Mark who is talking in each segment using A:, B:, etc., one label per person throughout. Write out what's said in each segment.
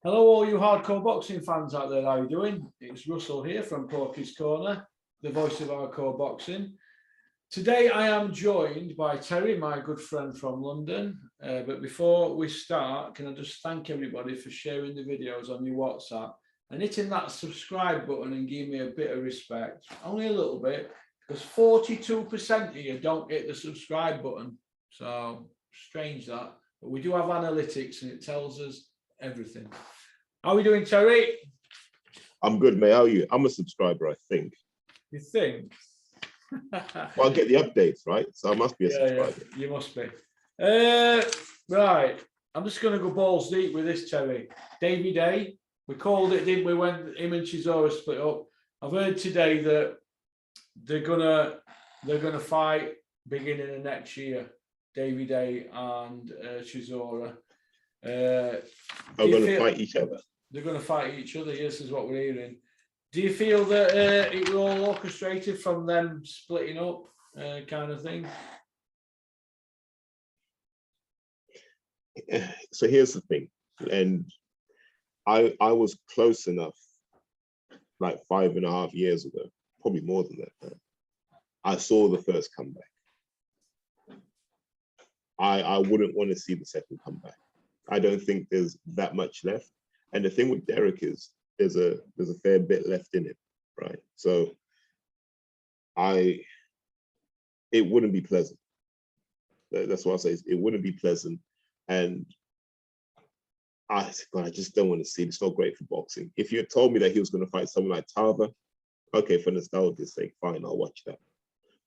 A: Hello, all you hardcore boxing fans out there. How are you doing? It's Russell here from Porky's Corner, the voice of hardcore boxing. Today, I am joined by Terry, my good friend from London. But before we start, can I just thank everybody for sharing the videos on your WhatsApp and hitting that subscribe button and give me a bit of respect, only a little bit, because 42% of you don't hit the subscribe button. So strange that, but we do have analytics and it tells us everything. How are we doing, Terry?
B: I'm good, mate. How are you? I'm a subscriber, I think.
A: You think?
B: Well, I get the updates, right? So I must be a subscriber.
A: Yeah, you must be. Right. I'm just going to go balls deep with this, Terry. Davey Day. We called it, didn't we, when him and Chisora split up? I've heard today that they're gonna fight beginning of next year. Davey Day and Chisora.
B: Are going to fight each other.
A: They're going to fight each other. Yes, is what we're hearing. Do you feel that it was all orchestrated from them splitting up, kind of thing?
B: So here's the thing, and I was close enough, like 5.5 years ago, probably more than that. I saw the first comeback. I wouldn't want to see the second comeback. I don't think there's that much left. And the thing with Derek is there's a fair bit left in it, right? So it wouldn't be pleasant. That's what I say. It wouldn't be pleasant. And I just don't want to see it. It's not great for boxing. If you had told me that he was going to fight someone like Tava, okay, for nostalgia's sake, fine, I'll watch that.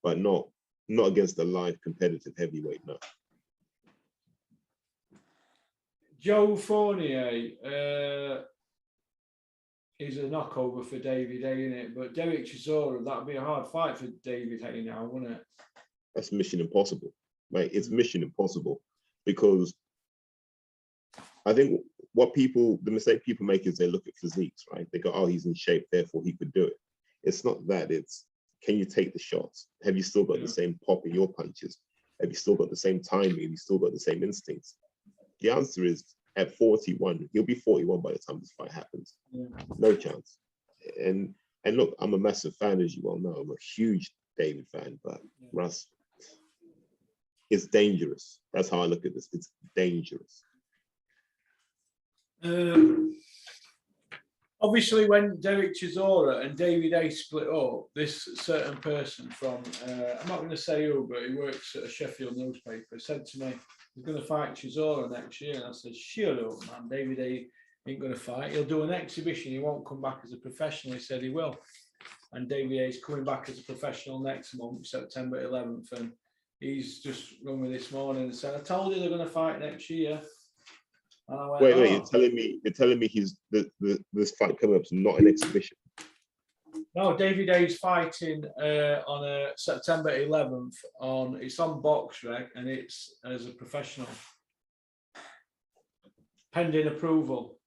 B: But not against a live competitive heavyweight, no.
A: Joe Fournier is a knockover for David Haye, isn't it? But Derek Chisora, that would be a hard fight for David Haye now, wouldn't it?
B: That's mission impossible, right? It's mission impossible because I think the mistake people make is they look at physiques, right? They go, oh, he's in shape, therefore he could do it. It's not that. It's, can you take the shots? Have you still got the same pop in your punches? Have you still got the same timing? Have you still got the same instincts? The answer is at 41, he'll be 41 by the time this fight happens. Yeah. No chance. And look, I'm a massive fan, as you well know. I'm a huge David fan, but Russ, it's dangerous. That's how I look at this. It's dangerous.
A: Obviously, when Derek Chisora and David Haye split up, this certain person from, I'm not going to say who, but he works at a Sheffield newspaper, said to me, he's going to fight Chisora next year. And I said, shut up, man. David Haye ain't going to fight. He'll do an exhibition. He won't come back as a professional. He said he will. And David Haye's coming back as a professional next month, September 11th. And he's just rung me this morning and said, I told you they're going to fight next year. And I went,
B: wait, you're telling me this fight coming up is not an exhibition?
A: No, David Haye's fighting on September 11th. It's on BoxRec and it's as a professional, pending approval.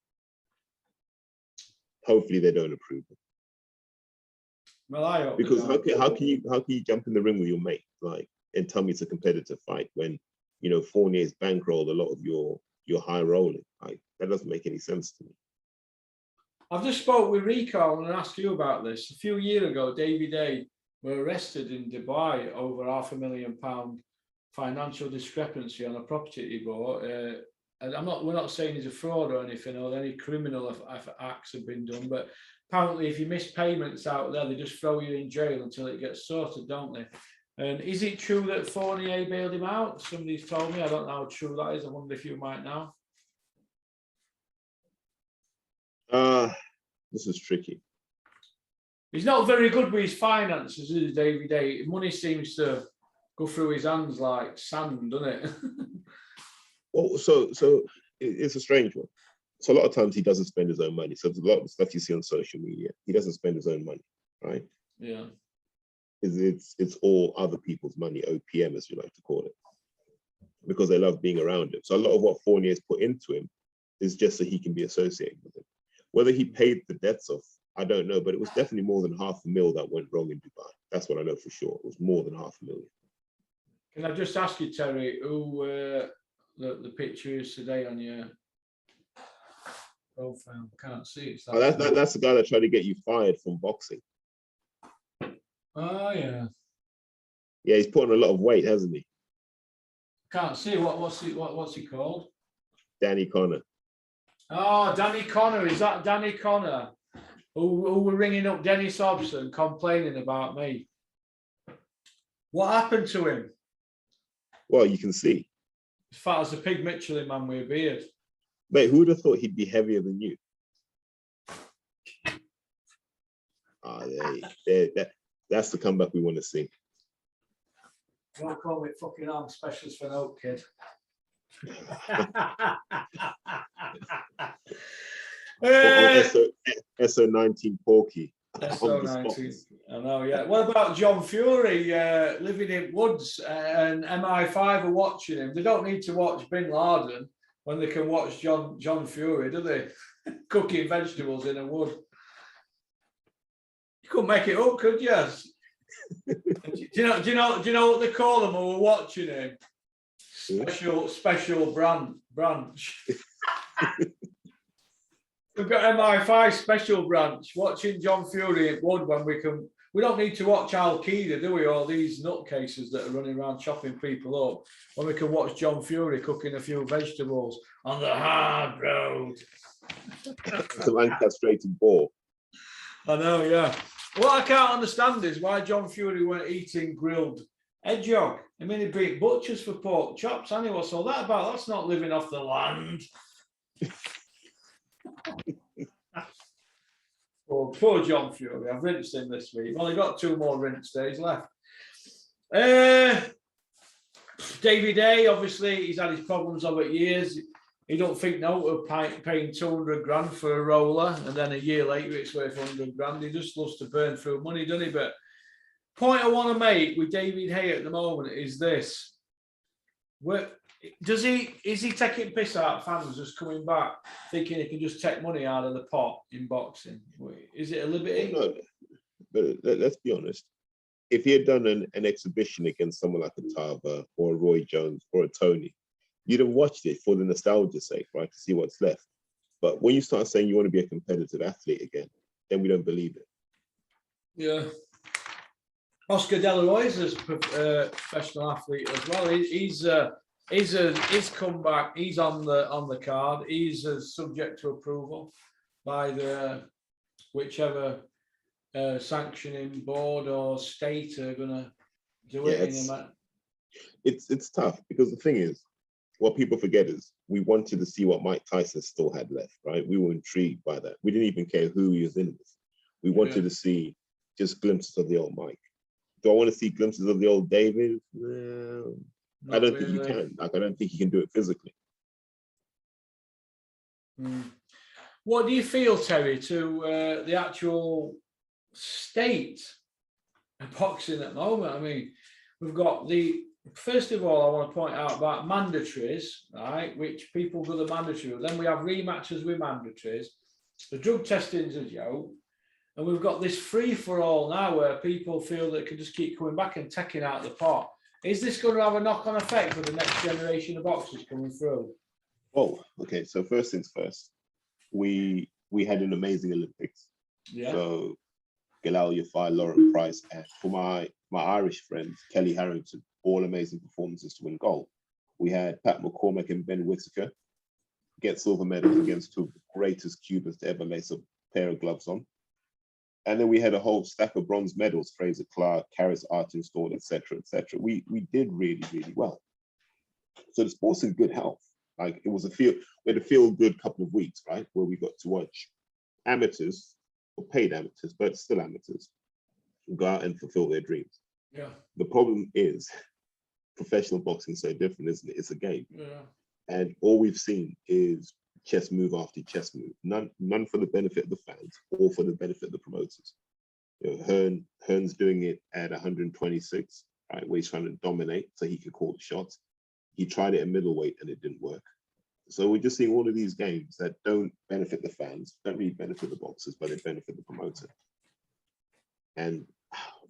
B: Hopefully they don't approve it.
A: Well, I hope.
B: Because how can you jump in the ring with your mate and tell me it's a competitive fight when Fournier's bankrolled a lot of your high rolling? That doesn't make any sense to me.
A: I've just spoke with Rico and asked you about this. A few years ago, David Haye were arrested in Dubai over £500,000 financial discrepancy on a property he bought. And we're not saying he's a fraud or anything, or any criminal acts have been done, but apparently if you miss payments out there, they just throw you in jail until it gets sorted, don't they? And is it true that Fournier bailed him out? Somebody's told me. I don't know how true that is. I wonder if you might know.
B: This is tricky.
A: He's not very good with his finances, is David Haye? Money seems to go through his hands like sand, doesn't it?
B: Well, so it's a strange one. So a lot of times he doesn't spend his own money. So there's a lot of stuff you see on social media. He doesn't spend his own money, right?
A: Yeah.
B: It's all other people's money, OPM as you like to call it, because they love being around him. So a lot of what Fournier's put into him is just so he can be associated with him. Whether he paid the debts off, I don't know, but it was definitely more than $500,000 that went wrong in Dubai. That's what I know for sure. It was more than $500,000.
A: Can I just ask you, Terry, who the picture is today on your profile. Can't see it.
B: Oh, that's the guy that tried to get you fired from boxing.
A: Oh yeah.
B: Yeah, he's put on a lot of weight, hasn't he?
A: Can't see what's he called?
B: Danny Connor.
A: Oh, Danny Connor. Is that Danny Connor? Who were ringing up Dennis Hobson complaining about me? What happened to him?
B: Well, you can see.
A: As fat as a pig Michelin man with a beard.
B: Mate, who would have thought he'd be heavier than you? That's the comeback we want to see.
A: Don't call me fucking arm specialist for an oak kid.
B: SO19 Porky.
A: SO19. I know, yeah. What about John Fury living in woods and MI5 are watching him? They don't need to watch Bin Laden when they can watch John Fury, do they? Cooking vegetables in a wood. You couldn't make it up, could you? Do you know what they call them who were watching him? Special branch. We've got MI5 special branch watching John Fury at Wood when we don't need to watch Al Qaeda, do we? All these nutcases that are running around chopping people up when we can watch John Fury cooking a few vegetables on the hard road.
B: It's an uncastrated boar.
A: I know, yeah. What I can't understand is why John Fury weren't eating grilled hedgehog. I mean, he'd be butchers for pork chops. I know what's all that about. That's not living off the land. Oh, poor John Fury. I've rinsed him this week. Well, he got 2 more rinse days left. David A, obviously, he's had his problems over years. He don't think no of paying 200 grand for a roller, and then a year later it's worth 100 grand. He just loves to burn through money, doesn't he? But point I want to make with David Hay at the moment is this: is he taking piss out of fans just coming back, thinking he can just take money out of the pot in boxing? Is it a liberty?
B: No, but let's be honest. If he had done an exhibition against someone like a Tava or a Roy Jones or a Tony, you'd have watched it for the nostalgia's sake, right? To see what's left. But when you start saying you want to be a competitive athlete again, then we don't believe it.
A: Yeah. Oscar De La Hoya is a professional athlete as well. His comeback. He's on the card. He's subject to approval by the whichever sanctioning board or state are going to do it.
B: It's tough because the thing is, what people forget is we wanted to see what Mike Tyson still had left, right? We were intrigued by that. We didn't even care who he was in with. We wanted to see just glimpses of the old Mike. Do I want to see glimpses of the old David? I don't think you can. I don't think you can do it physically.
A: What do you feel, Terry, to the actual state of boxing at the moment? I mean, we've got first of all, I want to point out about mandatories, right? Which people go the mandatory. Then we have rematches with mandatories. The drug testing's a joke. And we've got this free-for-all now where people feel that it can just keep coming back and taking out the pot. Is this going to have a knock-on effect for the next generation of boxers coming through?
B: Oh, okay. So first things first, we had an amazing Olympics.
A: Yeah.
B: So Galal Yafai, Lauren Price, and for my Irish friends, Kelly Harrington, all amazing performances to win gold. We had Pat McCormack and Ben Whitaker get silver medals against 2 of the greatest Cubans to ever lace a pair of gloves on. And then we had a whole stack of bronze medals, Fraser Clark, Karis Artenstall, etc., etc. We did really, really well. So the sport's in good health. Like we had a feel good couple of weeks, right? Where we got to watch amateurs, or paid amateurs, but still amateurs, go out and fulfill their dreams.
A: Yeah.
B: The problem is professional boxing is so different, isn't it? It's a game.
A: Yeah.
B: And all we've seen is chess move after chess move, none for the benefit of the fans or for the benefit of the promoters. You know, Hearn's doing it at 126, right, where he's trying to dominate so he can call the shots. He tried it at middleweight and it didn't work. So we're just seeing all of these games that don't benefit the fans, don't really benefit the boxers, but they benefit the promoter. And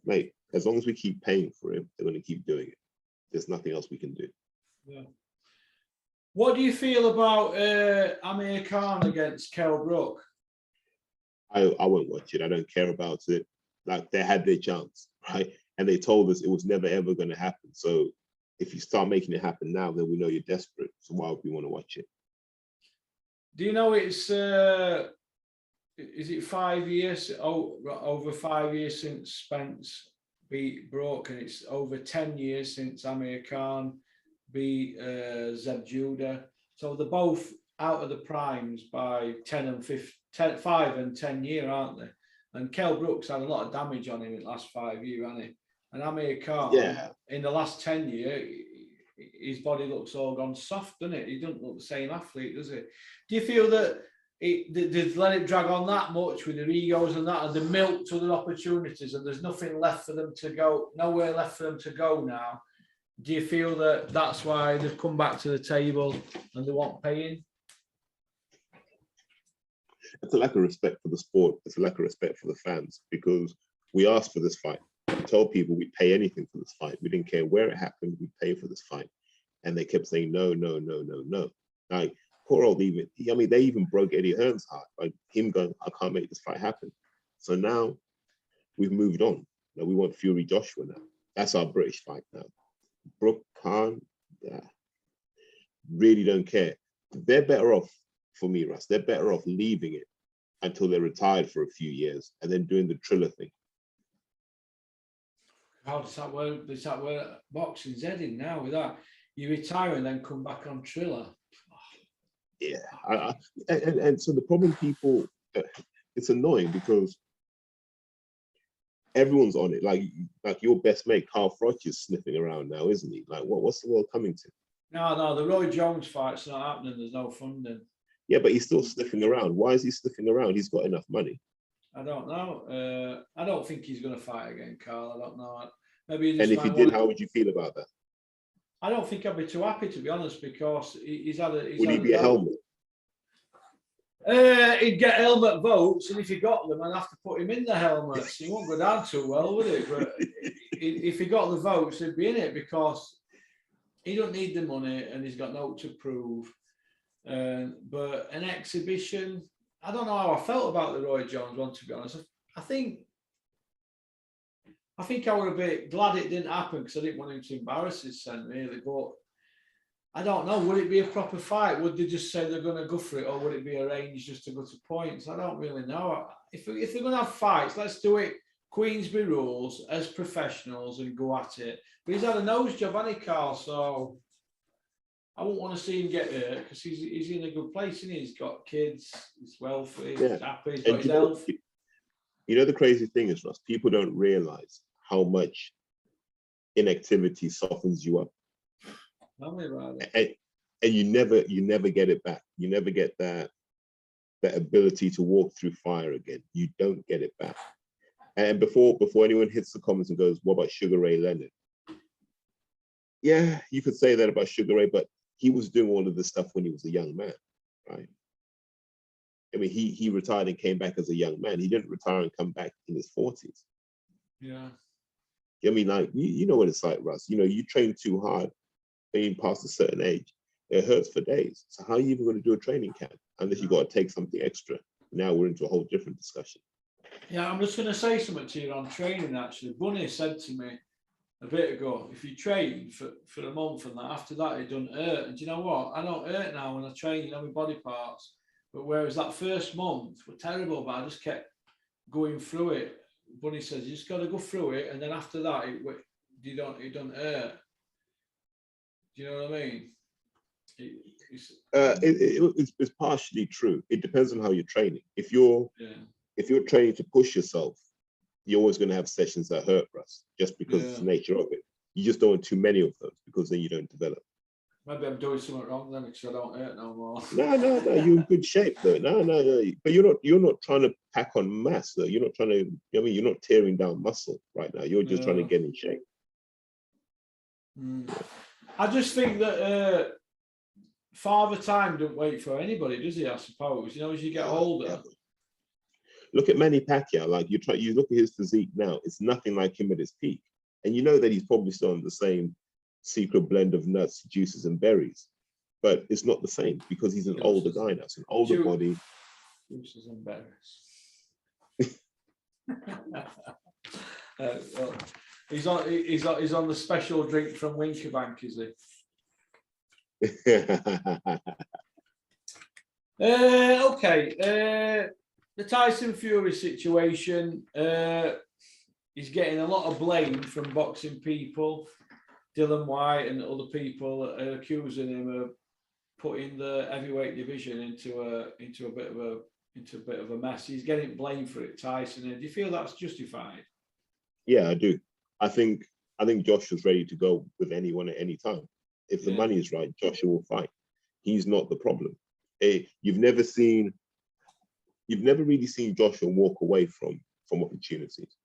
B: mate, as long as we keep paying for it, they're going to keep doing it. There's nothing else we can do.
A: Yeah. What do you feel about Amir Khan against Kell Brook?
B: I won't watch it. I don't care about it. Like, they had their chance, right? And they told us it was never ever going to happen. So if you start making it happen now, then we know you're desperate. So why would we want to watch it?
A: Do you know it's is it 5 years? Oh, over 5 years since Spence beat Brook, and it's over 10 years since Amir Khan beat Zeb Judah. So they're both out of the primes by 10 and 5 and 10 year, aren't they? And Kell Brook's had a lot of damage on him in the last 5 years, hasn't he? And Amir Khan,
B: Yeah.
A: in the last 10 years, his body looks all gone soft, doesn't it? He doesn't look the same athlete, does he? Do you feel that they've let it drag on that much with their egos and that, and they milked other opportunities, and there's nothing left for them to go, nowhere left for them to go now? Do you feel that that's why they've come back to the table and they want paying?
B: It's a lack of respect for the sport. It's a lack of respect for the fans, because we asked for this fight. We told people we'd pay anything for this fight. We didn't care where it happened, we'd pay for this fight. And they kept saying, no, no, no, no, no. Like, poor old even, I mean, they even broke Eddie Hearn's heart, like him going, I can't make this fight happen. So now we've moved on. Now we want Fury Joshua now. That's our British fight now. Brook, Khan, yeah, really don't care. They're better off, for me, Russ, they're better off leaving it until they're retired for a few years and then doing the Triller thing.
A: How does that work? Is that where boxing's heading now with that? You retire and then come back on Triller.
B: Yeah, and so the problem, people, it's annoying because everyone's on it. Like your best mate, Carl Froch, is sniffing around now, isn't he? Like, what's the world coming to?
A: No, the Roy Jones fight's not happening. There's no funding.
B: Yeah, but he's still sniffing around. Why is he sniffing around? He's got enough money.
A: I don't know. I don't think he's going to fight again, Carl. I don't know. Maybe.
B: And if he did, how would you feel about that?
A: I don't think I'd be too happy, to be honest, because he's had a.
B: Would he be a helmet?
A: He'd get helmet votes, and if he got them, I'd have to put him in the helmets. He won't go down too well, would it? But if he got the votes, he'd be in it, because he don't need the money and he's got no to prove. But an exhibition, I don't know how I felt about the Roy Jones one, to be honest. I think I would have been glad it didn't happen, because I didn't want him to embarrass his son, really. But I don't know. Would it be a proper fight? Would they just say they're going to go for it, or would it be arranged just to go to points? I don't really know. If they're going to have fights, let's do it Queensberry rules as professionals and go at it. But he's had a nose job, hasn't he, Carl? So I wouldn't want to see him get hurt, because he's in a good place, and he's got kids, he's wealthy, he's happy, he's got his health.
B: You know, the crazy thing is, Russ, people don't realize how much inactivity softens you up.
A: Tell me about it.
B: And you never get it back. You never get that ability to walk through fire again. You don't get it back. And before anyone hits the comments and goes, what about Sugar Ray Leonard? Yeah, you could say that about Sugar Ray, but he was doing all of this stuff when he was a young man, right? I mean, he retired and came back as a young man. He didn't retire and come back in his 40s.
A: Yeah.
B: I mean, like, you know what it's like, Russ. You know, you train too hard, being past a certain age, it hurts for days. So how are you even going to do a training camp unless you got to take something extra? Now we're into a whole different discussion.
A: Yeah, I'm just going to say something to you on training, actually. Bunny said to me a bit ago, if you train for a month and that, after that, it doesn't hurt. And do you know what? I don't hurt now when I train, you know, my body parts. But whereas that first month were terrible, but I just kept going through it. Bunny says, you just got to go through it. And then after that, it don't hurt. Do you know what I mean?
B: It's partially true. It depends on how you're training. If you're training to push yourself, you're always going to have sessions that hurt, Russ, just because it's the nature of it. You just don't want too many of those, because then you don't develop.
A: Maybe I'm doing something wrong then, because I don't hurt no more.
B: No, you're in good shape though. No. But you're not trying to pack on mass though. You're not trying to, I mean, you're not tearing down muscle right now. You're just trying to get in shape.
A: I just think that Father Time don't wait for anybody, does he? I suppose, you know, as you get older.
B: Yeah. Look at Manny Pacquiao. Like, you look at his physique now. It's nothing like him at his peak, and you know that he's probably still on the same secret blend of nuts, juices, and berries. but it's not the same because he's an older guy now. It's an older body.
A: Juice is embarrassed. Well, he's on the special drink from Winkerbank, is he? Okay. The Tyson Fury situation. He's getting a lot of blame from boxing people. Dylan White and other people are accusing him of putting the heavyweight division into a bit of a mess. He's getting blamed for it, Tyson. And do you feel that's justified?
B: Yeah, I do. I think Joshua's ready to go with anyone at any time. If the money is right, Joshua will fight. He's not the problem. You've never really seen Joshua walk away from opportunities.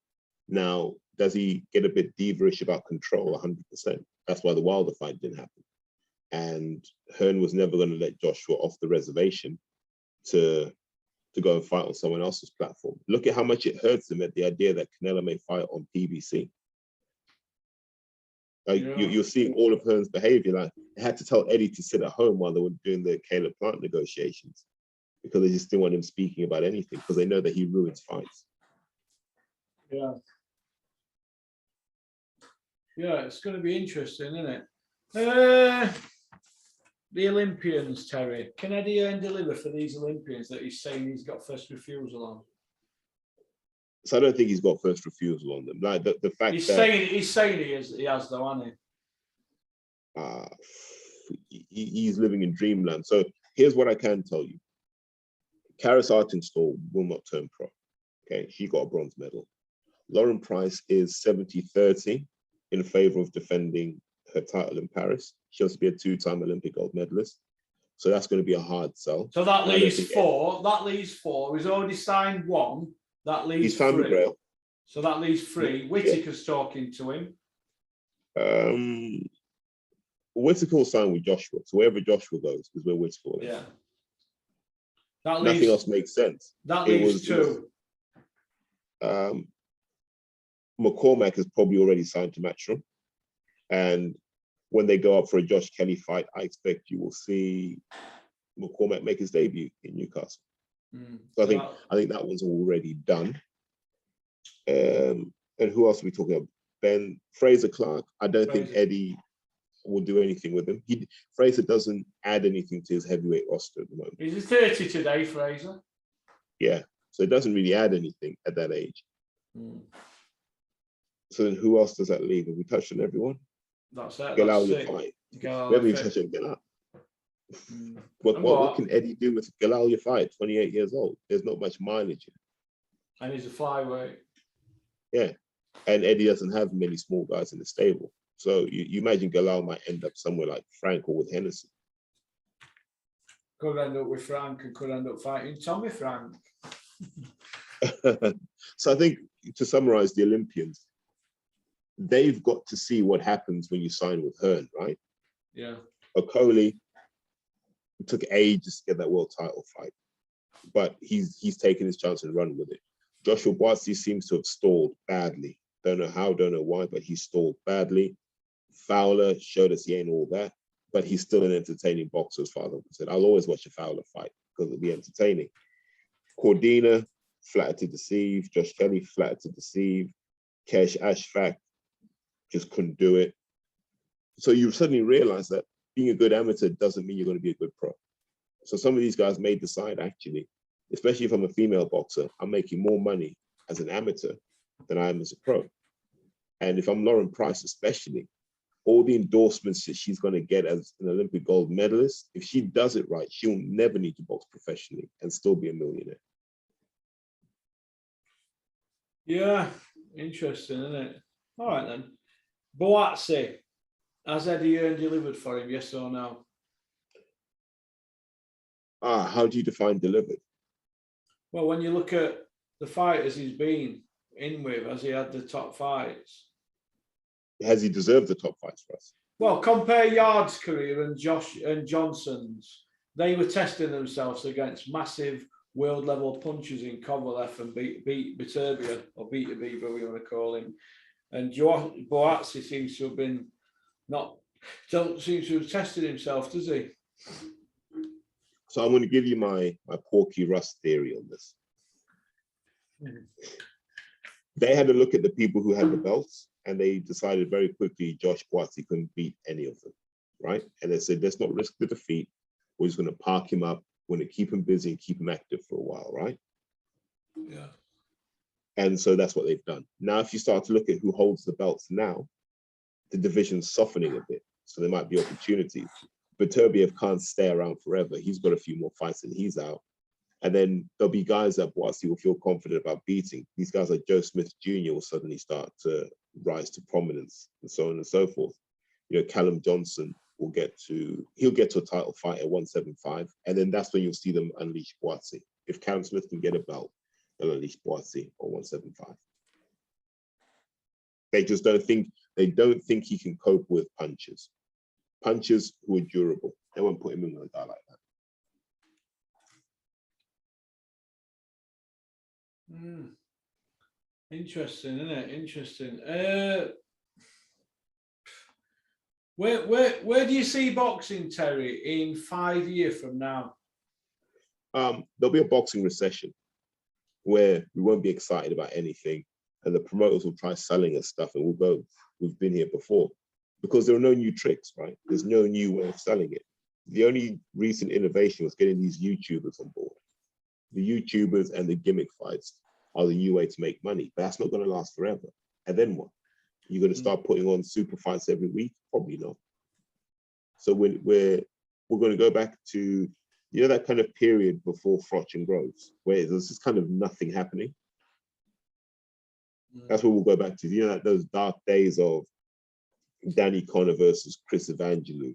B: Now, does he get a bit diva-ish about control? 100%. That's why the Wilder fight didn't happen. And Hearn was never going to let Joshua off the reservation to go and fight on someone else's platform. Look at how much it hurts him at the idea that Canelo may fight on PBC. You're seeing all of Hearn's behavior. Like, they had to tell Eddie to sit at home while they were doing the Caleb Plant negotiations because they just didn't want him speaking about anything because they know that he ruins fights.
A: Yeah, it's going to be interesting, isn't it? The Olympians, Terry. Can Eddie Hearn deliver for these Olympians that he's saying he's got first refusal on?
B: So I don't think he's got first refusal on them. Like the fact
A: he's
B: that
A: saying he has though, hasn't
B: he? He's living in dreamland. So here's what I can tell you: Karis Artingstall will not turn pro. Okay, she got a bronze medal. Lauren Price is 70-30 in favor of defending her title in Paris. She wants to be a 2-time Olympic gold medalist. So that's going to be a hard sell.
A: So that leaves four. That leaves four. He's already signed one. That leaves
B: he's found
A: three.
B: the grail.
A: So that leaves three. Whitaker's talking to him.
B: Whitaker will sign with Joshua. So wherever Joshua goes is where Whitaker will.
A: Yeah.
B: Nothing else makes sense.
A: That leaves two.
B: McCormack has probably already signed to Matchroom. And when they go up for a Josh Kelly fight, I expect you will see McCormack make his debut in Newcastle. So I think that one's already done. And who else are we talking about? Ben Fraser Clark. I don't think Eddie will do anything with him. Fraser doesn't add anything to his heavyweight roster at the moment.
A: He's 30 today, Fraser.
B: Yeah, so it doesn't really add anything at that age. So then who else does that leave? Have we touched on everyone?
A: That's it.
B: Galal Yafai. We haven't even touched on Galal. What can Eddie do with Galal Yafai, 28 years old? There's not much mileage in it.
A: And he's a flyweight.
B: Yeah, and Eddie doesn't have many small guys in the stable. So you imagine Galal might end up somewhere like Frank or with Hennessy.
A: Could end up with Frank and could end up fighting Tommy Frank.
B: So I think to summarize the Olympians, they've got to see what happens when you sign with Hearn, right?
A: Yeah.
B: Okolie, it took ages to get that world title fight, but he's taken his chance and run with it. Joshua Buatsi seems to have stalled badly. Don't know how, don't know why, but he stalled badly. Fowler showed us he ain't all that, but he's still an entertaining boxer, as Father said. I'll always watch a Fowler fight because it'll be entertaining. Cordina, flattered to deceive. Josh Kelly, flattered to deceive. Kesh Ashfaq just couldn't do it. So you suddenly realize that being a good amateur doesn't mean you're going to be a good pro. So some of these guys may decide, actually, especially if I'm a female boxer, I'm making more money as an amateur than I am as a pro. And if I'm Lauren Price, especially, all the endorsements that she's going to get as an Olympic gold medalist, if she does it right, she'll never need to box professionally and still be a millionaire.
A: Yeah, interesting, isn't it? All right, then. Buatsi, has Eddie Hearn delivered for him, yes or no?
B: How do you define delivered?
A: Well, when you look at the fighters he's been in with, has he had the top fights?
B: Has he deserved the top fights for us?
A: Well, compare Yard's career and Johnson's. They were testing themselves against massive world-level punchers in Kovalev and Beterbiev, or Beterbiev, whatever you want to call him. And Buatsi seems to have been don't seem to have tested himself, does he?
B: So I'm going to give you my Porky Rust theory on this. They had a look at the people who had the belts, and they decided very quickly Josh Buatsi couldn't beat any of them, right? And they said, let's not risk the defeat. We're just going to park him up. We're going to keep him busy and keep him active for a while, right?
A: Yeah.
B: And so that's what they've done. Now, if you start to look at who holds the belts now, the division's softening a bit. So there might be opportunities. But Beterbiev can't stay around forever. He's got a few more fights and he's out. And then there'll be guys that Buatsi will feel confident about beating. These guys like Joe Smith Jr. will suddenly start to rise to prominence and so on and so forth. You know, Callum Johnson he'll get to a title fight at 175. And then that's when you'll see them unleash Buatsi. If Callum Smith can get a belt, they'll unleash Buatsi on 175. They just don't think he can cope with punches who are durable. They won't put him in with a guy like that.
A: Interesting, isn't it? Interesting. Where do you see boxing, Terry, in 5 years from now?
B: There'll be a boxing recession where we won't be excited about anything, and the promoters will try selling us stuff, and we'll go, we've been here before, because there are no new tricks, right? There's no new way of selling it. The only recent innovation was getting these YouTubers on board. The YouTubers and the gimmick fights are the new way to make money, but that's not going to last forever. And then what? You're going to start putting on super fights every week? Probably not. So we're going to go back to, you know, that kind of period before Froch and Groves, where there's just kind of nothing happening. That's what we'll go back to. You know, those dark days of Danny Connor versus Chris Evangelou,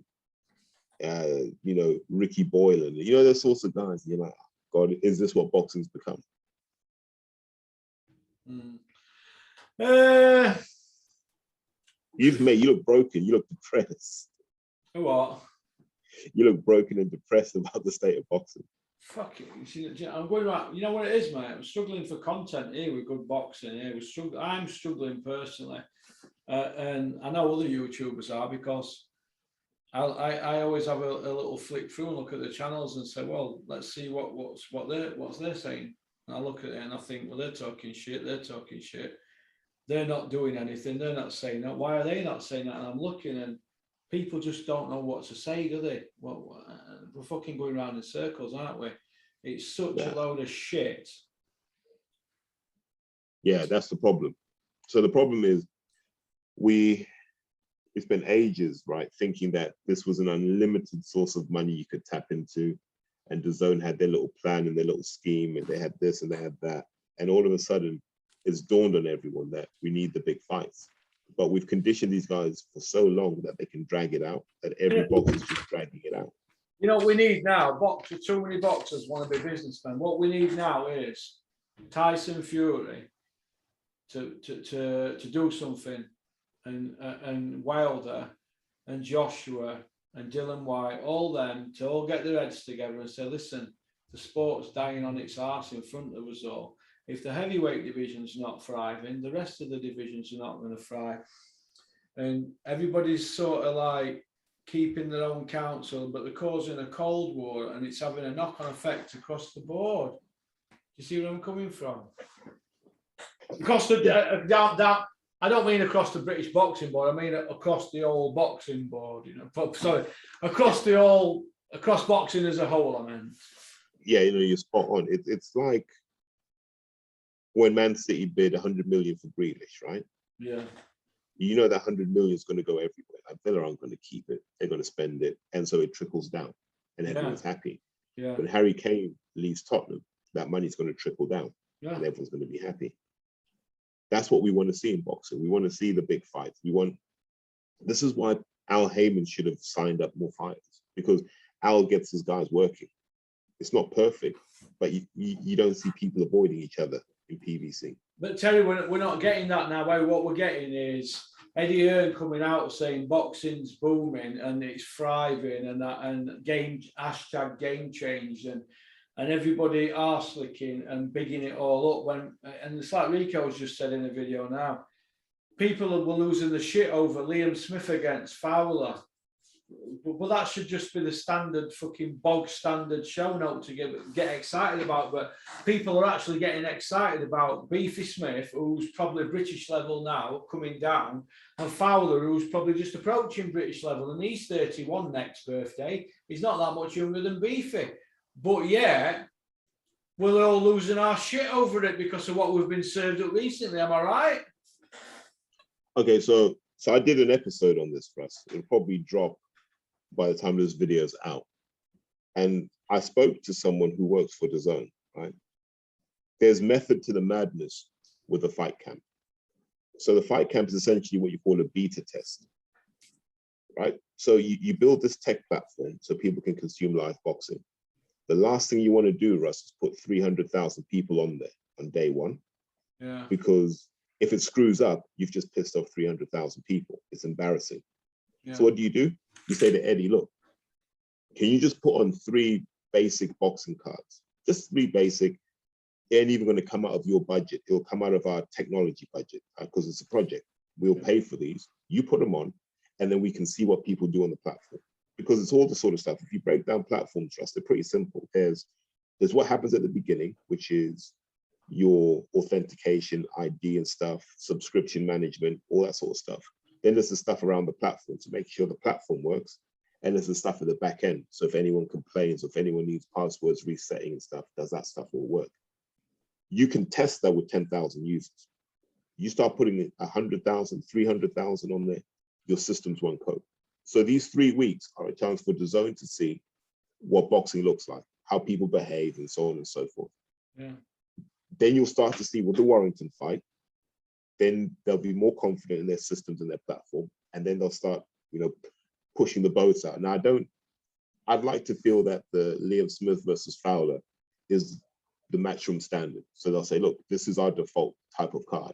B: you know, Ricky Boylan, you know, those sorts of guys. You're like, God, is this what boxing's become? You look broken, you look depressed.
A: What?
B: You look broken and depressed about the state of boxing.
A: Fuck it. I'm going right. You know what it is, mate? I'm struggling for content here with good boxing. Here, I'm struggling personally, and I know other YouTubers are, because I always have a little flick through and look at the channels and say, well, let's see what's they're saying. And I look at it and I think, well, they're talking shit. They're not doing anything. They're not saying that. Why are they not saying that? And I'm looking, and people just don't know what to say, do they? Well, we're fucking going around in circles, aren't we? It's such a load of shit.
B: Yeah, that's the problem. So the problem is we spent ages, right, thinking that this was an unlimited source of money you could tap into, and DAZN had their little plan and their little scheme, and they had this and they had that. And all of a sudden, it's dawned on everyone that we need the big fights. But we've conditioned these guys for so long that they can drag it out, that every boxer is just dragging it out.
A: You know what we need now? Too many boxers want to be businessmen. What we need now is Tyson Fury to do something, and Wilder and Joshua and Dylan White, all them to all get their heads together and say, listen, the sport's dying on its arse in front of us all. If the heavyweight division's not thriving, the rest of the divisions are not going to thrive. And everybody's sort of like keeping their own counsel, but they're causing a cold war, and it's having a knock-on effect across the board. You see where I'm coming from? Across the I don't mean across the British boxing board. I mean across the whole boxing board. You know, sorry, across boxing as a whole. I mean,
B: yeah, you know, you're spot on. It's like when Man City bid 100 million for Grealish, right?
A: Yeah.
B: You know that 100 million is going to go everywhere. Like, Villa aren't going to keep it; they're going to spend it, and so it trickles down, and everyone's happy.
A: Yeah.
B: When Harry Kane leaves Tottenham, that money's going to trickle down,
A: and
B: everyone's going to be happy. That's what we want to see in boxing. We want to see the big fights. This is why Al Heyman should have signed up more fighters, because Al gets his guys working. It's not perfect, but you don't see people avoiding each other in PVC.
A: But Terry, we're not getting that now. What we're getting is Eddie Hearn coming out saying boxing's booming and it's thriving, and hashtag game change, and everybody arse licking and bigging it all up. And it's like Rico's just said in the video now, people were losing the shit over Liam Smith against Fowler. but that should just be the standard fucking bog standard show note to get excited about. But people are actually getting excited about Beefy Smith, who's probably British level now, coming down, and Fowler, who's probably just approaching British level, and he's 31 next birthday. He's not that much younger than Beefy. But yeah, we're all losing our shit over it because of what we've been served up recently. Am I right?
B: Okay, so I did an episode on this, Russ. It'll probably drop by the time this video is out. And I spoke to someone who works for DAZN, right? There's method to the madness with the fight camp. So the fight camp is essentially what you call a beta test, right? So you build this tech platform so people can consume live boxing. The last thing you want to do, Russ, is put 300,000 people on there on day one.
A: Yeah.
B: Because if it screws up, you've just pissed off 300,000 people. It's embarrassing.
A: Yeah.
B: So what do? You say to Eddie, look, can you just put on 3 basic boxing cards? Just 3 basic. It ain't even going to come out of your budget. It'll come out of our technology budget because it's a project. We'll pay for these. You put them on, and then we can see what people do on the platform. Because it's all the sort of stuff. If you break down platforms, Trust, they're pretty simple. There's what happens at the beginning, which is your authentication, ID and stuff, subscription management, all that sort of stuff. Then there's the stuff around the platform to make sure the platform works. And there's the stuff at the back end. So if anyone complains, or if anyone needs passwords resetting and stuff, does that stuff all work? You can test that with 10,000 users. You start putting 100,000, 300,000 on there, your systems won't cope. So these 3 weeks are a chance for DAZN to see what boxing looks like, how people behave, and so on and so forth.
A: Yeah.
B: Then you'll start to see with the Warrington fight, then they'll be more confident in their systems and their platform, and then they'll start, pushing the boats out. Now, I'd like to feel that the Liam Smith versus Fowler is the matchroom standard. So they'll say, look, this is our default type of card.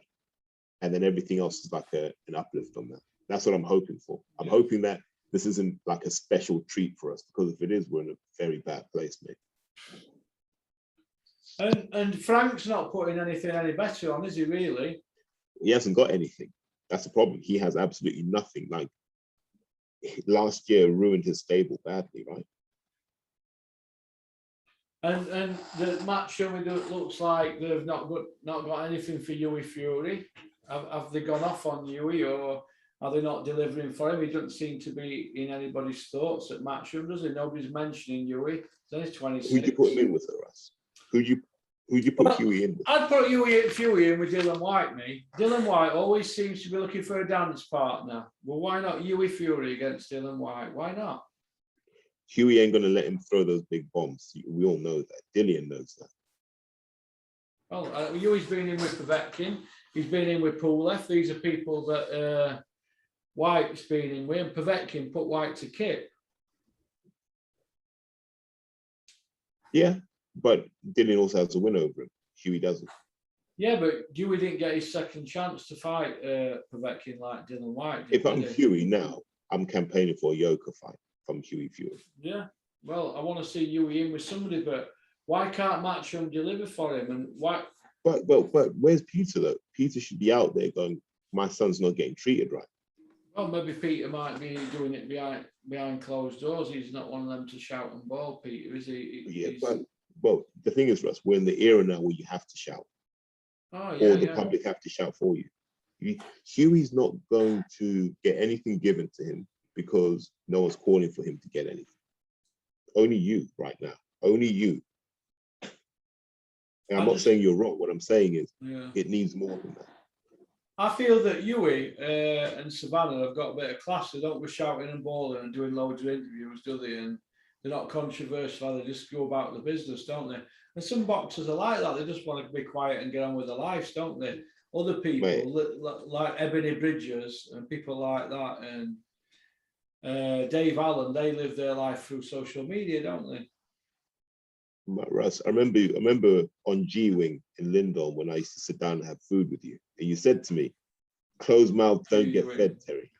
B: And then everything else is like an uplift on that. That's what I'm hoping for. I'm hoping that this isn't like a special treat for us, because if it is, we're in a very bad place, mate.
A: And Frank's not putting anything any better on, is he really?
B: He hasn't got anything. That's the problem. He has absolutely nothing. Like last year ruined his stable badly, right?
A: And the match showing looks like they've not got anything for Hughie Fury. Have they gone off on Hughie, or are they not delivering for him? He doesn't seem to be in anybody's thoughts at Matchroom, does he? Nobody's mentioning Hughie. He's only 26.
B: Who'd you put him in with, Russ? Who'd you put Hughie in with?
A: I'd put Hughie in with Dylan White, me. Dylan White always seems to be looking for a dance partner. Well, why not Hughie Fury against Dylan White? Why not?
B: Hughie ain't going to let him throw those big bombs. We all know that. Dillian knows that.
A: Well, Hughie's been in with Povetkin. He's been in with Pulev. These are people that White's been in with. And Povetkin put White to Kip.
B: Yeah, but Dillian also has a win over him. Hughie doesn't.
A: Yeah, but Hughie didn't get his second chance to fight Povetkin like Dylan White did.
B: If I'm Hughie now, I'm campaigning for a Yoka fight from Hughie Fury.
A: Yeah, well, I want to see Hughie in with somebody, but why can't Matchroom deliver for him? And why?
B: But where's Peter though? Peter should be out there going, my son's not getting treated right.
A: Well, maybe Peter might be doing it behind closed doors. He's not one of them to shout and bawl, Peter, is he?
B: But the thing is, Russ, we're in the era now where you have to shout.
A: Oh, yeah,
B: or the public have to shout for you. Hughie's not going to get anything given to him because no one's calling for him to get anything. Only you right now. Only you. And I'm not saying you're wrong. What I'm saying is it needs more than that.
A: I feel that Hughie and Savannah have got a bit of class. They don't go shouting and bawling and doing loads of interviews, do they? And they're not controversial. They just go about the business, don't they? And some boxers are like that. They just want to be quiet and get on with their lives, don't they? Other people, like Ebony Bridges and people like that, and Dave Allen, they live their life through social media, don't they?
B: Russ, I remember on G-Wing in Lindholm when I used to sit down and have food with you, and you said to me, "Closed mouth don't get fed, Terry."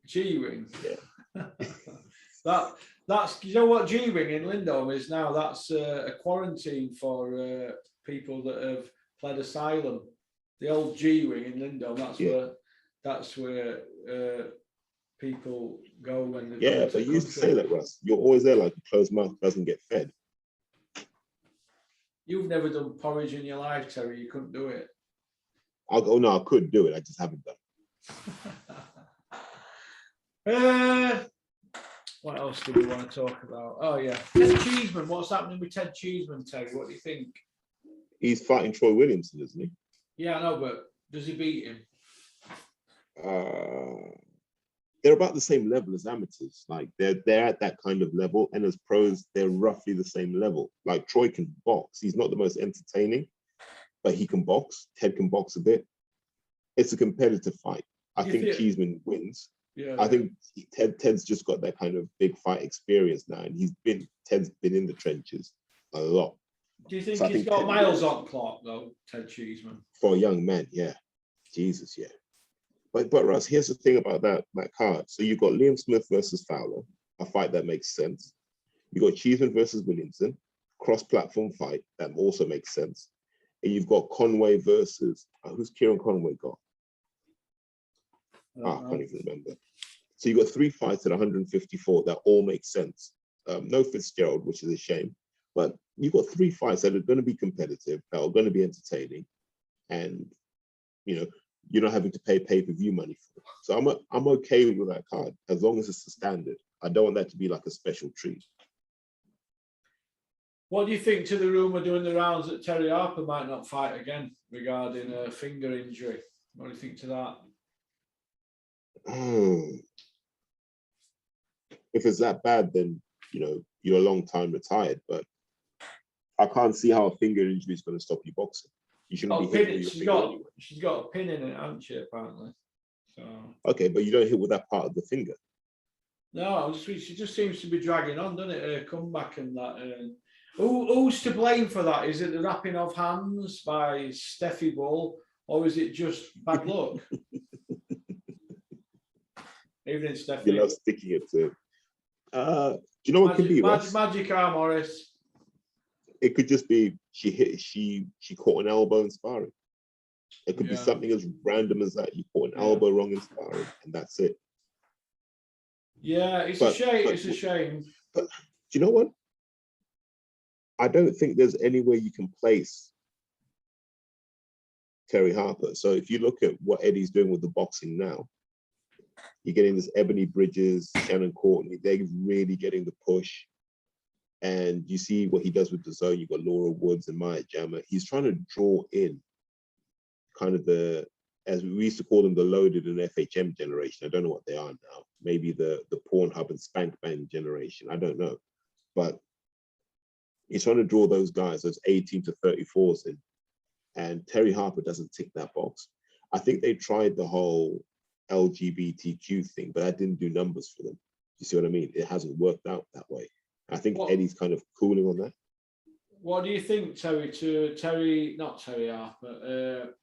A: G-Wing.
B: Yeah.
A: That's you know what G-Wing in Lindholm is now. That's a quarantine for people that have pled asylum. The old G-Wing in Lindholm. That's where people go when they
B: Yeah,
A: come to
B: but you used to say
A: country.
B: that, Russ. You're always there like a closed mouth doesn't get fed.
A: You've never done porridge in your life, Terry. You couldn't do it.
B: I'll go, no, I could do it. I just haven't done.
A: What else do we want to talk about? Oh yeah, Ted Cheeseman. What's happening with Ted Cheeseman, Terry? What do you think?
B: He's fighting Troy Williamson, isn't he?
A: Yeah, I know, but does he beat him?
B: They're about the same level as amateurs. Like they're at that kind of level, and as pros, they're roughly the same level. Like Troy can box. He's not the most entertaining, but he can box. Ted can box a bit. It's a competitive fight. I think Cheeseman wins.
A: Yeah.
B: I think Ted's just got that kind of big fight experience now, and Ted's been in the trenches a lot.
A: Do you think he's got miles on clock though, Ted Cheeseman?
B: For a young man, yeah. Jesus, yeah. But Russ, here's the thing about that card. So you've got Liam Smith versus Fowler, a fight that makes sense. You got Cheeseman versus Williamson, cross-platform fight that also makes sense. And you've got Conway versus who's Kieran Conway got? I can't even remember. So you got 3 fights at 154 that all make sense. No Fitzgerald, which is a shame, but you've got 3 fights that are going to be competitive, that are going to be entertaining, and you're not having to pay pay-per-view money for it. So I'm okay with that card as long as it's the standard. I don't want that to be like a special treat.
A: What do you think to the rumor doing the rounds that Terry Harper might not fight again regarding a finger injury? What do you think to that?
B: If it's that bad, then you're a long time retired. But I can't see how a finger injury is going to stop you boxing. You shouldn't be hitting with your finger anyway.
A: She's got a pin in it, hasn't she? Apparently. So.
B: Okay, but you don't hit with that part of the finger.
A: No, she just seems to be dragging on, doesn't it? Her comeback and that. Who's to blame for that? Is it the wrapping of hands by Steffi Bull, or is it just bad luck? Evening, Steffi.
B: You love sticking it to. Do you know what could be?
A: Magic arm, Morris.
B: It could just be she caught an elbow in sparring. It could be something as random as that. You caught an elbow wrong in sparring, and that's it.
A: Yeah, it's a shame. It's a shame.
B: But do you know what? I don't think there's anywhere you can place Terry Harper. So if you look at what Eddie's doing with the boxing now, you're getting this Ebony Bridges, Shannon Courtney. They're really getting the push. And you see what he does with the zone. You've got Laura Woods and Maya Jama. He's trying to draw in kind of as we used to call them, the loaded and FHM generation. I don't know what they are now. Maybe the Pornhub and Spank Bang generation. I don't know. But he's trying to draw those guys, those 18 to 34s in. And Terry Harper doesn't tick that box. I think they tried the whole LGBTQ thing, but that didn't do numbers for them. You see what I mean? It hasn't worked out that way. I think Eddie's kind of cooling on that.
A: What do you think, Terry, not Terry Harper,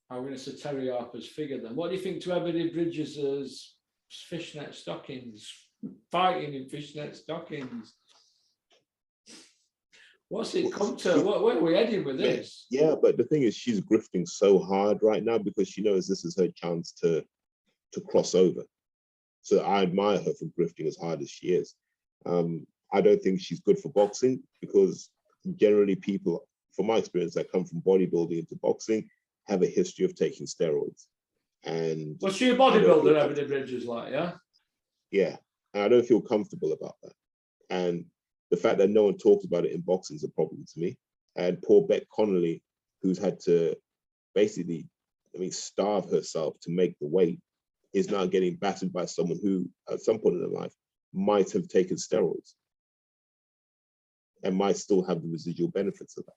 A: I'm going to say Terry Harper's figure then. What do you think to Ebony Bridges' fishnet stockings, fighting in fishnet stockings? What's it come to? Where are we heading with this?
B: Yeah, but the thing is, she's grifting so hard right now because she knows this is her chance to cross over. So I admire her for grifting as hard as she is. I don't think she's good for boxing because generally people, from my experience, that come from bodybuilding into boxing have a history of taking steroids. And
A: was she a bodybuilder, Ebony Bridges, like, yeah?
B: Yeah, and I don't feel comfortable about that. And the fact that no one talks about it in boxing is a problem to me. And poor Beck Connolly, who's had to basically, starve herself to make the weight, is now getting battered by someone who, at some point in their life, might have taken steroids and might still have the residual benefits of that.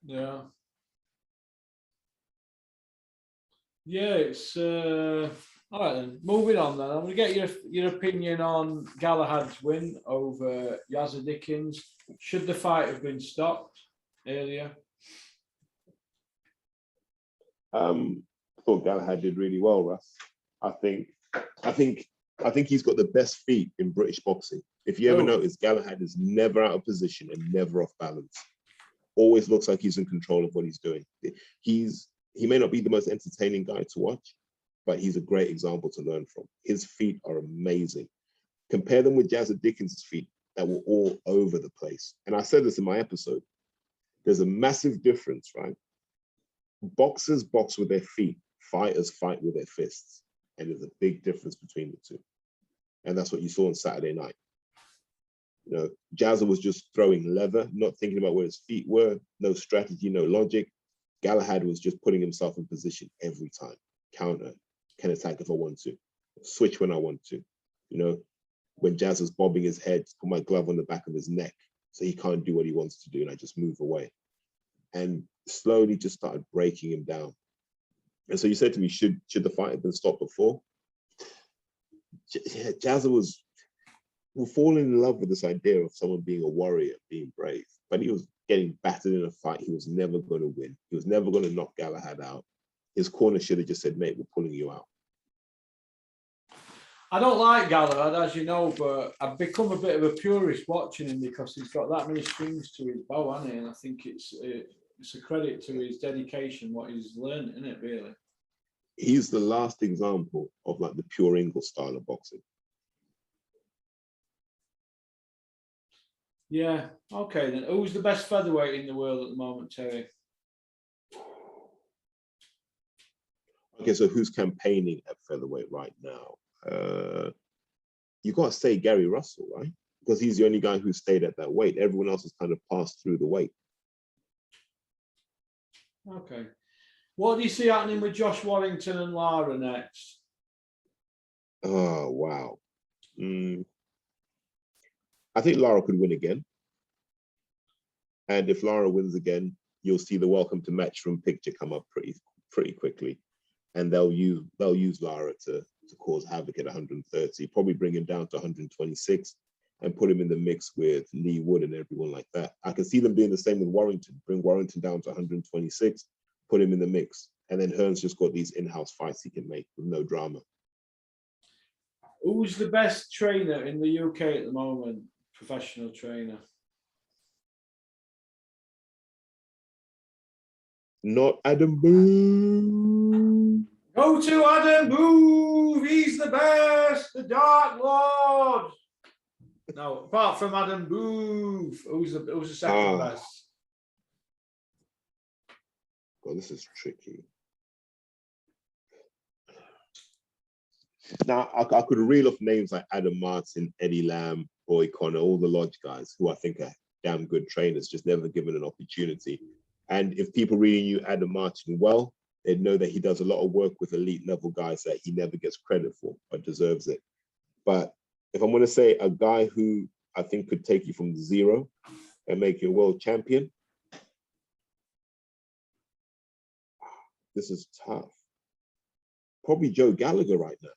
A: Yeah. Yeah, it's all right then. Moving on then. I'm going to get your opinion on Galahad's win over Yazza Dickens. Should the fight have been stopped earlier?
B: I thought Galahad did really well, Russ. I think he's got the best feet in British boxing. If you ever notice, Galahad is never out of position and never off balance. Always looks like he's in control of what he's doing. He may not be the most entertaining guy to watch, but he's a great example to learn from. His feet are amazing. Compare them with Jazza Dickens' feet that were all over the place. And I said this in my episode. There's a massive difference, right? Boxers box with their feet, fighters fight with their fists. And there's a big difference between the two. And that's what you saw on Saturday night. You know, Jazza was just throwing leather, not thinking about where his feet were, no strategy, no logic. Galahad was just putting himself in position every time. Counter, can attack if I want to, switch when I want to. You know, when Jazza's bobbing his head, put my glove on the back of his neck so he can't do what he wants to do, and I just move away. And slowly just started breaking him down. And so you said to me, should the fight have been stopped before? Jazza was falling in love with this idea of someone being a warrior, being brave, but he was getting battered in a fight he was never going to win. He was never going to knock Galahad out. His corner should have just said, mate, we're pulling you out.
A: I don't like Galahad, as you know, but I've become a bit of a purist watching him because he's got that many strings to his bow, hasn't he? And I think it's a credit to his dedication, what he's learned, isn't it, really?
B: He's the last example of like the pure Ingle style of boxing.
A: Yeah, okay then. Who's the best featherweight in the world at the moment, Terry?
B: Okay, so who's campaigning at featherweight right now? You got to say Gary Russell, right? Because he's the only guy who stayed at that weight. Everyone else has kind of passed through the weight.
A: Okay. What do you see happening with Josh Warrington and Lara next?
B: Oh, wow. I think Lara could win again. And if Lara wins again, you'll see the welcome to Matchroom picture come up pretty quickly. And they'll use Lara to cause havoc at 130, probably bring him down to 126 and put him in the mix with Lee Wood and everyone like that. I can see them doing the same with Warrington, bring Warrington down to 126, put him in the mix. And then Hearn's just got these in-house fights he can make with no drama.
A: Who's the best trainer in the UK at the moment? Professional trainer.
B: Not Adam Booth.
A: Go to Adam Booth. He's the best. The Dark Lord. No, apart from Adam Booth, who's the second best?
B: God, this is tricky. Now, I could reel off names like Adam Martin, Eddie Lamb, Roy Connor, all the Lodge guys who I think are damn good trainers, just never given an opportunity. And if people really knew Adam Martin well, they'd know that he does a lot of work with elite level guys that he never gets credit for, but deserves it. But if I'm going to say a guy who I think could take you from zero and make you a world champion, this is tough. Probably Joe Gallagher right now.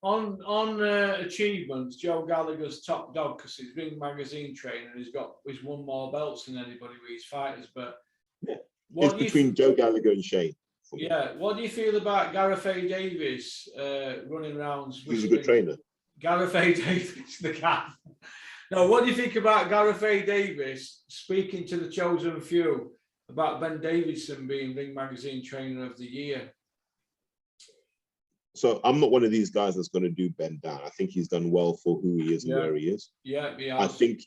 A: On achievements, Joe Gallagher's top dog because he's Ring Magazine trainer and he's won more belts than anybody with his fighters. But
B: yeah, it's between Joe Gallagher and Shane.
A: Yeah, what do you feel about Gareth A. Davis running around?
B: He's a good trainer.
A: Gareth A. Davis, the cat. No, what do you think about Gareth A. Davis speaking to the chosen few about Ben Davidson being Ring Magazine Trainer of the Year?
B: So I'm not one of these guys that's going to do Ben down. I think he's done well for who he is and where he is.
A: Yeah,
B: I think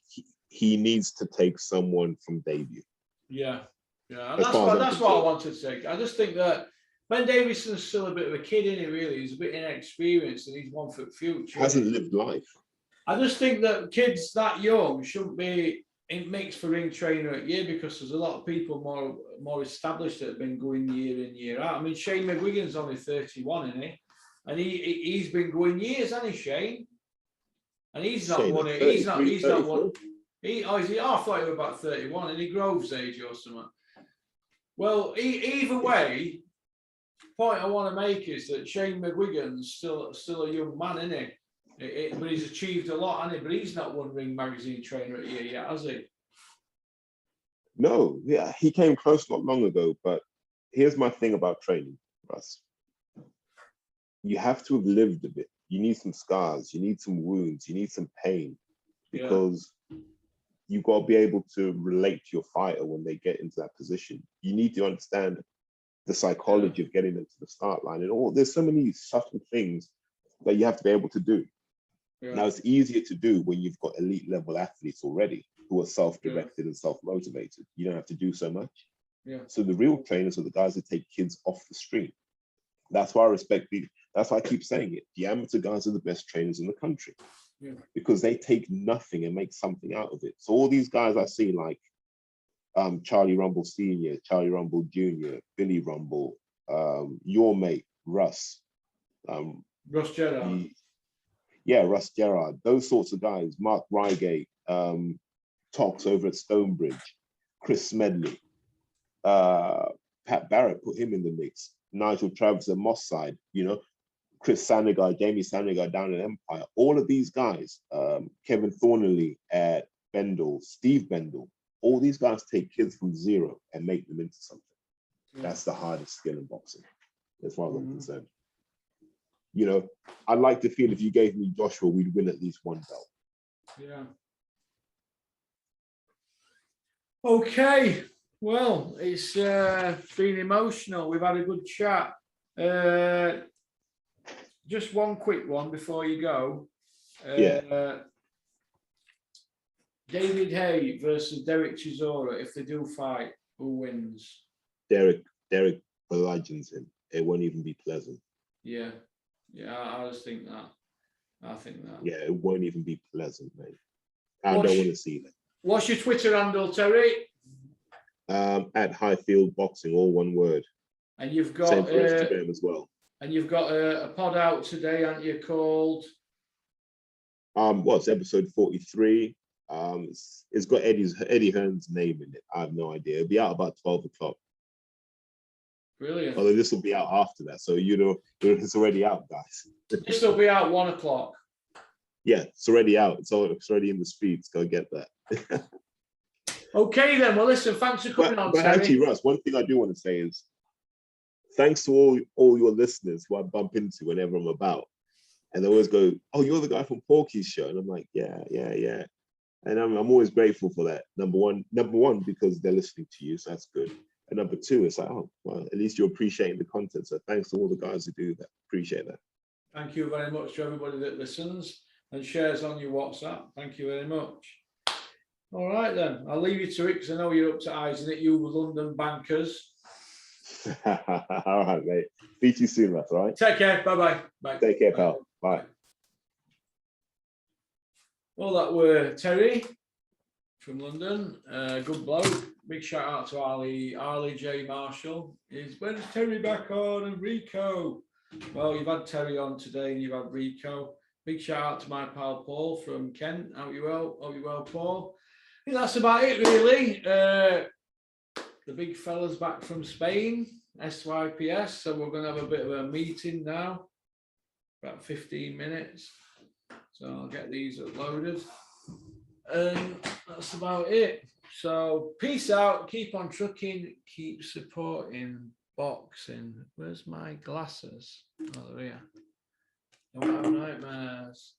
B: he needs to take someone from debut.
A: Yeah. That's what I wanted to say. I just think that Ben Davidson's still a bit of a kid, isn't he, really? He's a bit inexperienced and he's one for the future.
B: Hasn't lived life.
A: I just think that kids that young shouldn't be in mix for ring trainer at year because there's a lot of people more established that have been going year in, year out. I mean, Shane McGuigan's only 31, isn't he? And he's been going years, hasn't he, Shane? And he's not won it. He's not won. Is he? Oh, I thought he was about 31, and he Grove's age or something. Well, either way, point I want to make is that Shane McGuigan's still a young man, isn't he? But he's achieved a lot, hasn't he? But he's not won Ring Magazine Trainer at year yet, has he?
B: No, yeah, he came close not long ago. But here's my thing about training, Russ. You have to have lived a bit. You need some scars. You need some wounds. You need some pain because you've got to be able to relate to your fighter when they get into that position. You need to understand the psychology of getting them to the start line, and all. There's so many subtle things that you have to be able to do.
A: Yeah.
B: Now, it's easier to do when you've got elite level athletes already who are self-directed and self-motivated. You don't have to do so much.
A: Yeah.
B: So the real trainers are the guys that take kids off the street. That's why I respect people. That's why I keep saying it. The amateur guys are the best trainers in the country, because they take nothing and make something out of it. So all these guys I see, like Charlie Rumble Sr., Charlie Rumble Jr., Billy Rumble, your mate, Russ.
A: Russ Gerard.
B: Russ Gerard. Those sorts of guys. Mark Reigate, Tox over at Stonebridge, Chris Smedley, Pat Barrett, put him in the mix. Nigel Travis at Moss Side, Chris Sanigar, Jamie Sanigar down in Empire. All of these guys, Kevin Thornley at Bendel, Steve Bendel, all these guys take kids from zero and make them into something. That's the hardest skill in boxing, as far as I'm concerned. I'd like to feel if you gave me Joshua, we'd win at least one belt.
A: Yeah. Okay. Well, it's been emotional. We've had a good chat. Just one quick one before you go. David Haye versus Derek Chisora. If they do fight, who wins?
B: Derek bludgeons him. It won't even be pleasant.
A: Yeah. I just think that.
B: Yeah, it won't even be pleasant, mate. I don't want to see that.
A: What's your Twitter handle, Terry?
B: At Highfield Boxing, all one word.
A: And you've got
B: same for Instagram as well.
A: And you've got a pod out today, aren't you? Called
B: it's episode 43. It's got Eddie Hearn's name in it. I have no idea. It'll be out about 12 o'clock.
A: Brilliant.
B: Although this will be out after that, so it's already out, guys.
A: This will be out 1 o'clock.
B: Yeah, it's already out. It's already in the streets. Go get that.
A: Okay then. Well, listen. Thanks for coming on.
B: But actually, Russ, one thing I do want to say is thanks to all your listeners who I bump into whenever I'm about, and they always go, "Oh, you're the guy from Porky's show," and I'm like, "Yeah." And I'm always grateful for that. Number one, because they're listening to you, so that's good. And number two, it's like, oh, well, at least you're appreciating the content. So thanks to all the guys who do that. Appreciate that.
A: Thank you very much to everybody that listens and shares on your WhatsApp. Thank you very much. All right, then. I'll leave you to it because I know you're up to eyes in it, you London bankers.
B: All right, mate. Speak to you soon, Russ, all right?
A: Take care. Bye-bye. Bye.
B: Take care, pal. Bye.
A: Well, that were Terry from London. Good bloke. Big shout out to Arlie J. Marshall. When's Terry back on? And Rico. Well, you've had Terry on today and you've had Rico. Big shout out to my pal Paul from Kent. Hope you well, Paul. I think that's about it, really. The big fella's back from Spain, SYPS. So we're going to have a bit of a meeting now. About 15 minutes. So I'll get these uploaded. And that's about it. So peace out. Keep on trucking. Keep supporting boxing. Where's my glasses? Oh, they're here. Don't have nightmares.